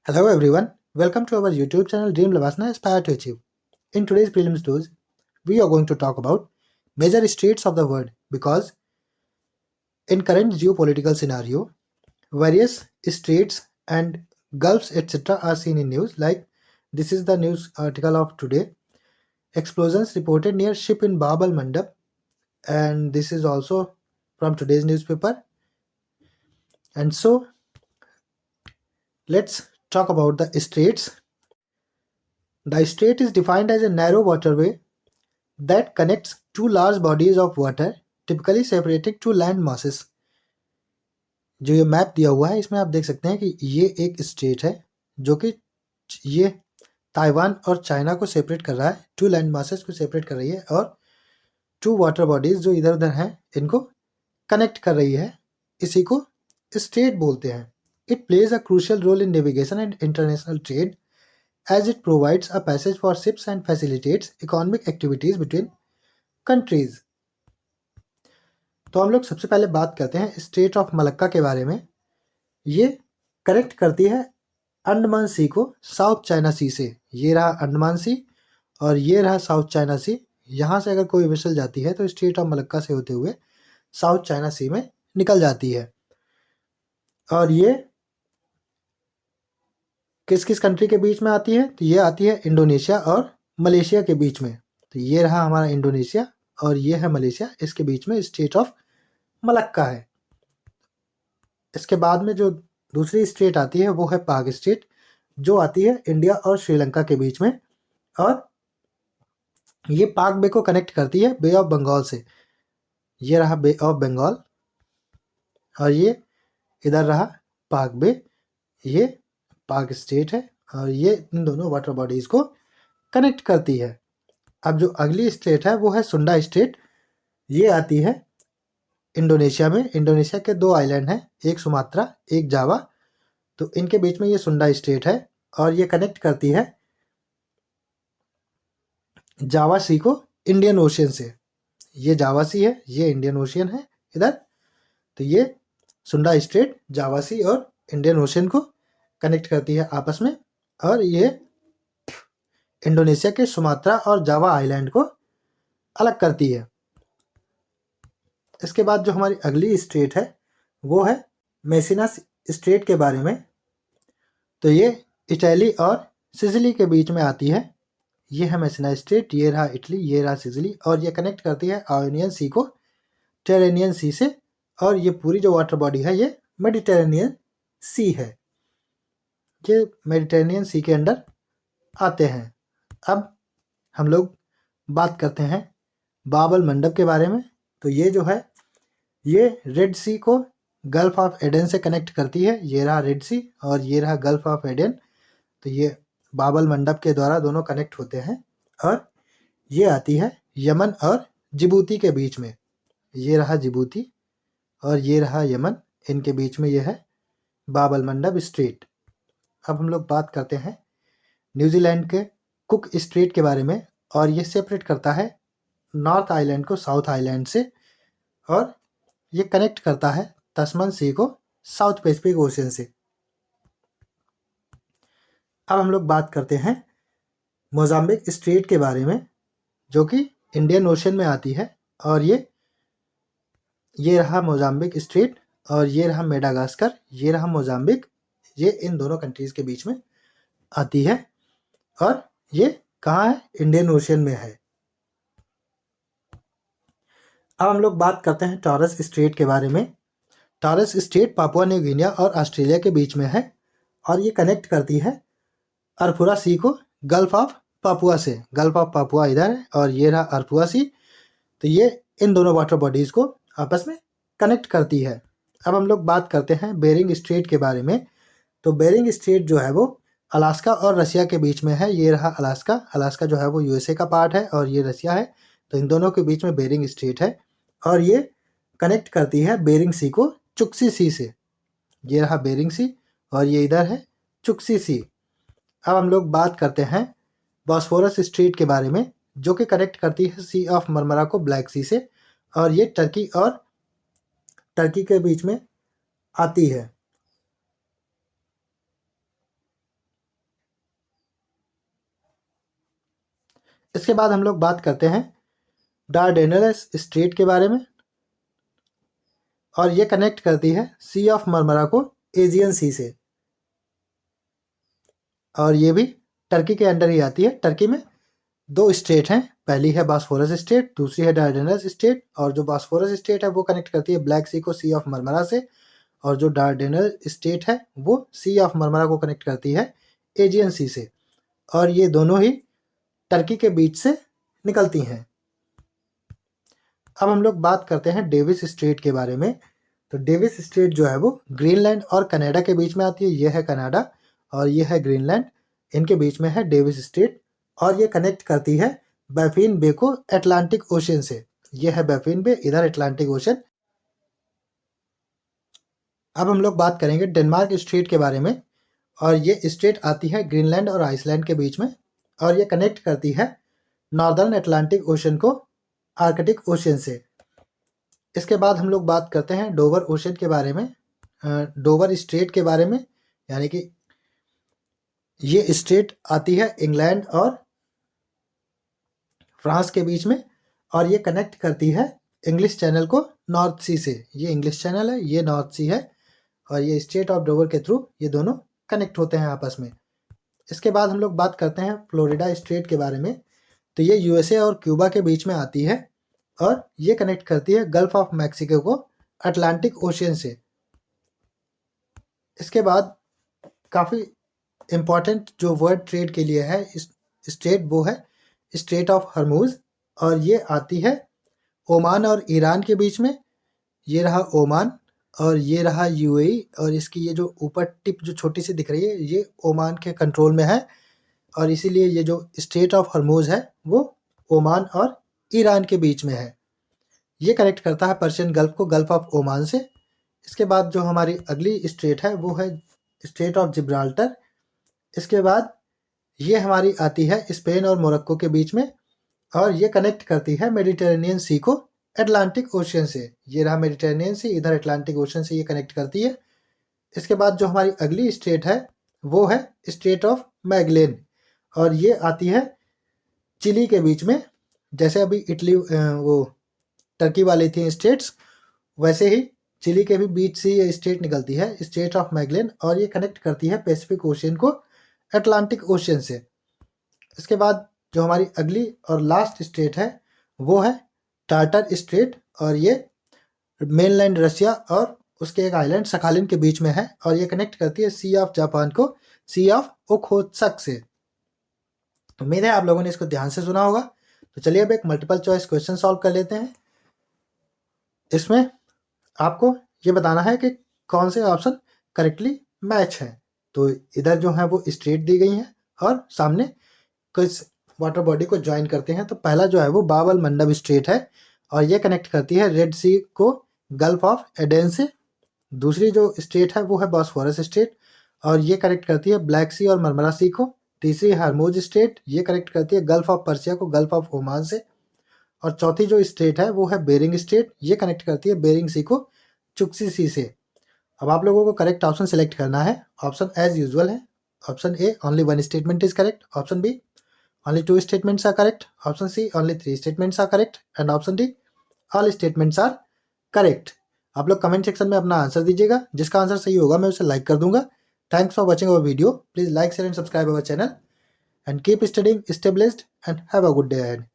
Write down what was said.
Hello everyone, welcome to our YouTube channel Dream Lavasana Aspire to Achieve. In today's prelims news, we are going to talk about major states of the world because in current geopolitical scenario, various states and gulfs etc. are seen in news. Like this is the news article of today. Explosions reported near ship in Bab al Mandab, and this is also from today's newspaper. And so let's talk about the straits. The strait is defined as a narrow waterway that connects two large bodies of water, typically separated two land masses. जो ये map दिया हुआ है इसमें आप देख सकते हैं कि ये एक स्टेट है जो कि ये ताइवान और चाइना को सेपरेट कर रहा है, टू लैंड मासेस को सेपरेट कर रही है और टू वाटर बॉडीज जो इधर उधर हैं इनको कनेक्ट कर रही है। इसी को स्टेट बोलते हैं। It plays a crucial role in navigation and international trade as it provides a passage for ships and facilitates economic activities between countries. तो हम लोग सबसे पहले बात करते हैं स्टेट ऑफ मलक्का के बारे में। ये कनेक्ट करती है अंडमान सी को साउथ चाइना सी से। ये रहा अंडमान सी और ये रहा साउथ चाइना सी। यहाँ से अगर कोई वेसल जाती है तो स्टेट ऑफ मलक्का से होते हुए साउथ चाइना सी में निकल जाती है। और ये किस किस कंट्री के बीच में आती है? तो ये आती है इंडोनेशिया और मलेशिया के बीच में। तो ये रहा हमारा इंडोनेशिया और ये है मलेशिया, इसके बीच में स्टेट ऑफ मलक्का है। इसके बाद में जो दूसरी स्टेट आती है वो है पाक स्टेट, जो आती है इंडिया और श्रीलंका के बीच में और ये पाक बे को कनेक्ट करती है बे ऑफ बंगाल से। ये रहा बे ऑफ बंगाल और ये इधर रहा पाक बे। ये पाक स्टेट है और ये इन दोनों वाटर बॉडीज को कनेक्ट करती है। अब जो अगली स्टेट है वो है सुंडा स्टेट। ये आती है इंडोनेशिया में। इंडोनेशिया के दो आइलैंड हैं, एक सुमात्रा एक जावा। तो इनके बीच में ये सुंडा स्टेट है और ये कनेक्ट करती है जावा सी को इंडियन ओशियन से। ये जावा सी है, ये इंडियन ओशियन है इधर। तो ये सुंडा स्टेट जावा सी और इंडियन ओशियन को कनेक्ट करती है आपस में और ये इंडोनेशिया के सुमात्रा और जावा आइलैंड को अलग करती है। इसके बाद जो हमारी अगली स्टेट है वो है मेसिना स्टेट के बारे में। तो ये इटली और सिसिली के बीच में आती है। ये है मेसिना स्टेट, ये रहा इटली, ये रहा सिसिली और ये कनेक्ट करती है आयोनियन सी को टेरेनियन सी से। और ये पूरी जो वाटर बॉडी है ये मेडिटेरेनियन सी है। ये मेडिटेरेनियन सी के अंडर आते हैं। अब हम लोग बात करते हैं बाब अल मंडब के बारे में। तो ये जो है ये रेड सी को गल्फ ऑफ एडन से कनेक्ट करती है। ये रहा रेड सी और ये रहा गल्फ ऑफ एडन। तो ये बाब अल मंडब के द्वारा दोनों कनेक्ट होते हैं और ये आती है यमन और जिबूती के बीच में। ये रहा जिबूती और ये रहा यमन, इनके बीच में ये है बाब अल मंडब स्ट्रेट। अब हम लोग बात करते हैं न्यूजीलैंड के कुक स्ट्रेट के बारे में और ये सेपरेट करता है नॉर्थ आइलैंड को साउथ आइलैंड से और ये कनेक्ट करता है तस्मन सी को साउथ पैसिफिक ओशियन से। अब हम लोग बात करते हैं मोजाम्बिक स्ट्रेट के बारे में जो कि इंडियन ओशियन में आती है और ये रहा मोजाम्बिक स्ट्रेट और ये रहा मेडागास्कर, ये रहा मोजाम्बिक। ये इन दोनों कंट्रीज के बीच में आती है और ये कहाँ है? इंडियन ओशियन में है। अब हम लोग बात करते हैं टॉरस स्ट्रेट के बारे में। Taurus straight Papua new Guinea और ऑस्ट्रेलिया के बीच में है और ये कनेक्ट करती है अरफुरा सी को गल्फ ऑफ पापुआ से। गल्फ ऑफ पापुआ इधर है और ये रहा अरफुरा सी। तो ये इन दोनों वाटर बॉडीज को आपस में कनेक्ट करती है। अब हम लोग बात करते हैं बेरिंग स्ट्रेट के बारे में। तो बेरिंग स्ट्रेट जो है वो अलास्का और रसिया के बीच में है। ये रहा अलास्का, अलास्का जो है वो यूएसए का पार्ट है और ये रसिया है। तो इन दोनों के बीच में बेरिंग स्ट्रेट है और ये कनेक्ट करती है बेरिंग सी को चुक्सी सी से। ये रहा बेरिंग सी और ये इधर है चुक्सी सी। अब हम लोग बात करते हैं बॉस्फोरस स्ट्रेट के बारे में जो कि कनेक्ट करती है सी ऑफ मरमरा को ब्लैक सी से और ये टर्की और टर्की के बीच में आती है। इसके बाद हम लोग बात करते हैं डार्डेनल्स स्ट्रेट के बारे में, और ये कनेक्ट करती है सी ऑफ मरमरा को एजियन सी से, और ये भी टर्की के अंडर ही आती है। टर्की में दो स्टेट हैं, पहली है बॉस्फोरस स्टेट, दूसरी है डार्डेनल्स स्टेट। और जो बॉस्फोरस स्टेट है वो कनेक्ट करती है ब्लैक सी को सी ऑफ मरमरा से, और जो डार्डेनल स्टेट है वो सी ऑफ मरमरा को कनेक्ट करती है एजियन सी से, और ये दोनों ही टर्की के बीच से निकलती हैं। अब हम लोग बात करते हैं डेविस स्ट्रेट के बारे में। तो डेविस स्ट्रेट जो है वो ग्रीनलैंड और कनाडा के बीच में आती है। ये है कनाडा और ये है ग्रीनलैंड, इनके बीच में है डेविस स्ट्रेट, और ये कनेक्ट करती है बैफिन बे को अटलांटिक ओशन से। ये है बैफिन बे, इधर अटलांटिक ओशन। अब हम लोग बात करेंगे डेनमार्क स्ट्रेट के बारे में, और ये स्ट्रेट आती है ग्रीनलैंड और आइसलैंड के बीच में, और ये कनेक्ट करती है नॉर्दर्न अटलांटिक ओशन को आर्कटिक ओशन से। इसके बाद हम लोग बात करते हैं डोवर ओशन के बारे में, डोवर स्ट्रेट के बारे में, यानी कि ये स्ट्रेट आती है इंग्लैंड और फ्रांस के बीच में, और ये कनेक्ट करती है इंग्लिश चैनल को नॉर्थ सी से। ये इंग्लिश चैनल है, ये नॉर्थ सी है, और ये स्ट्रेट ऑफ डोवर के थ्रू ये दोनों कनेक्ट होते हैं आपस में। इसके बाद हम लोग बात करते हैं फ्लोरिडा स्ट्रेट के बारे में। तो ये यूएसए और क्यूबा के बीच में आती है, और ये कनेक्ट करती है गल्फ ऑफ मैक्सिको को अटलांटिक ओशियन से। इसके बाद काफ़ी इम्पॉर्टेंट जो वर्ल्ड ट्रेड के लिए है इस स्ट्रेट, वो है स्ट्रेट ऑफ हर्मुज, और ये आती है ओमान और ईरान के बीच में। ये रहा ओमान और ये रहा यूएई, और इसकी ये जो ऊपर टिप जो छोटी सी दिख रही है ये ओमान के कंट्रोल में है, और इसीलिए ये जो स्ट्रेट ऑफ हर्मुज है वो ओमान और ईरान के बीच में है। ये कनेक्ट करता है पर्शियन गल्फ को गल्फ ऑफ ओमान से। इसके बाद जो हमारी अगली स्ट्रेट है वो है स्ट्रेट ऑफ जिब्राल्टर। इसके बाद ये हमारी आती है स्पेन और मोरक्को के बीच में, और ये कनेक्ट करती है मेडिटेरेनियन सी को अटलांटिक ओशियन से। ये रहा मेडिटेरेनियन सी, इधर अटलांटिक ओशियन से ये कनेक्ट करती है। इसके बाद जो हमारी अगली स्टेट है वो है स्टेट ऑफ मैगलेन, और ये आती है चिली के बीच में। जैसे अभी इटली वो टर्की वाली थी स्टेट्स, वैसे ही चिली के भी बीच से ये स्टेट निकलती है, स्टेट ऑफ मैगलेन, और ये कनेक्ट करती है पैसिफिक ओशियन को अटलांटिक ओशियन से। इसके बाद जो हमारी अगली और लास्ट स्टेट है वो है टार्टर स्ट्रेट, और ये मेनलैंड रशिया और उसके एक आइलैंड सखालिन के बीच में है, और ये कनेक्ट करती है सी ऑफ जापान को सी ऑफ ओखोत्सक से। उम्मीद है आप लोगों ने इसको ध्यान से सुना होगा। तो चलिए अब एक मल्टीपल चॉइस क्वेश्चन सॉल्व कर लेते हैं। इसमें आपको ये बताना है कि कौन से ऑप्शन करेक्टली मैच है। तो इधर जो है वो स्ट्रेट दी गई हैं और सामने कुछ वाटर बॉडी को ज्वाइन करते हैं। तो पहला जो है वो बाबल मंडब स्ट्रेट है, और ये कनेक्ट करती है रेड सी को गल्फ ऑफ एडेन से। दूसरी जो स्टेट है वो है बॉस्फोरस स्टेट, और ये कनेक्ट करती है ब्लैक सी और मरमरा सी को। तीसरी हर्मुज स्टेट, ये कनेक्ट करती है गल्फ ऑफ पर्सिया को गल्फ ऑफ ओमान से। और चौथी जो स्टेट है वो है बेरिंग स्टेट, ये कनेक्ट करती है बेरिंग सी को चुक्सी सी से। अब आप लोगों को करेक्ट ऑप्शन सेलेक्ट करना है। ऑप्शन एज यूजुअल है। Option A only one statement is correct, option B only two statements are correct, option C only three statements are correct, and option D all statements are correct। आप लोग comment section में अपना answer दीजिएगा, जिसका answer सही होगा मैं उसे लाइक कर दूंगा। Thanks for watching our video, please like share and subscribe our channel and keep studying, stay blessed and have a good day ahead.